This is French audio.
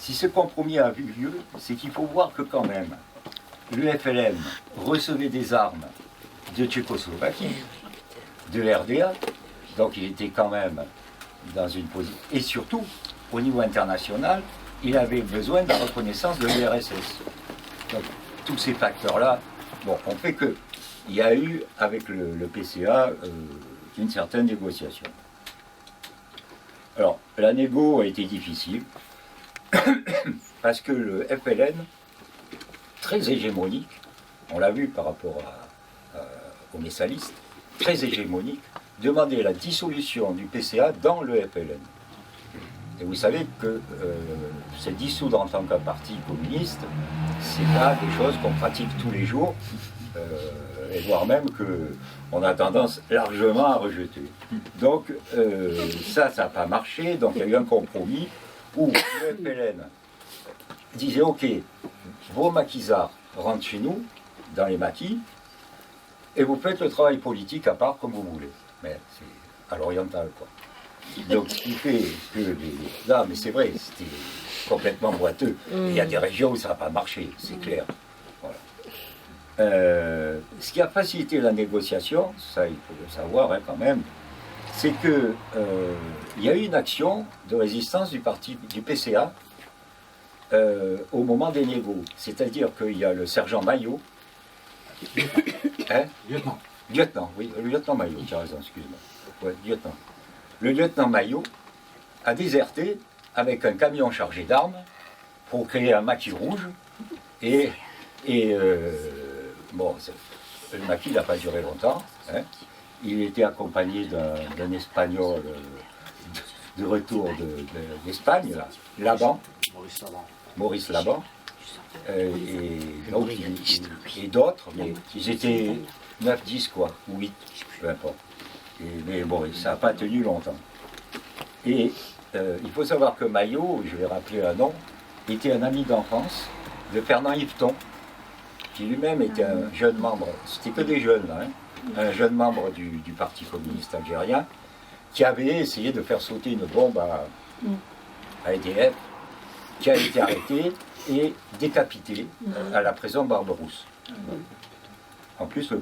si ce compromis a eu lieu, c'est qu'il faut voir que quand même, le FLN recevait des armes de Tchécoslovaquie, de l'RDA, donc il était quand même dans une position. Et surtout, au niveau international, il avait besoin de la reconnaissance de l'URSS. Donc tous ces facteurs-là, bon, ont fait qu'il y a eu, avec le PCA, une certaine négociation. Alors, la négo a été difficile, parce que le FLN, très hégémonique, on l'a vu par rapport aux messalistes, très hégémonique, demandait la dissolution du PCA dans le FLN. Et vous savez que se dissoudre en tant qu'un parti communiste, c'est pas des choses qu'on pratique tous les jours, et voire même qu'on a tendance largement à rejeter. Donc ça n'a pas marché, donc il y a eu un compromis où le FLN disait ok, vos maquisards rentrent chez nous, dans les maquis, et vous faites le travail politique à part comme vous voulez. Mais c'est à l'oriental, quoi. Donc ce qui fait que là, mais c'est vrai, c'était complètement boiteux. Il y a des régions où ça n'a pas marché, c'est clair. Voilà. Ce qui a facilité la négociation, ça il faut le savoir hein, quand même, c'est que il y a eu une action de résistance du PCA au moment des négos. C'est-à-dire qu'il y a le sergent Maillot. Hein Lieutenant, oui, le lieutenant Maillot, tu as raison, excuse-moi. Ouais, lieutenant. Le lieutenant Maillot a déserté avec un camion chargé d'armes pour créer un maquis rouge. Et bon, le maquis n'a pas duré longtemps. Hein. Il était accompagné d'un Espagnol de retour d'Espagne, Laban, Maurice Laban. Et d'autres, mais ils étaient 9, 10 quoi, ou 8, peu importe. Mais bon, ça n'a pas tenu longtemps. Et il faut savoir que Maillot, je vais rappeler un nom, était un ami d'enfance de Fernand Yveton, qui lui-même était un jeune membre, c'était que des jeunes, hein, un jeune membre du Parti communiste algérien, qui avait essayé de faire sauter une bombe à EDF, qui a été arrêté et décapité à la prison Barberousse. En plus, le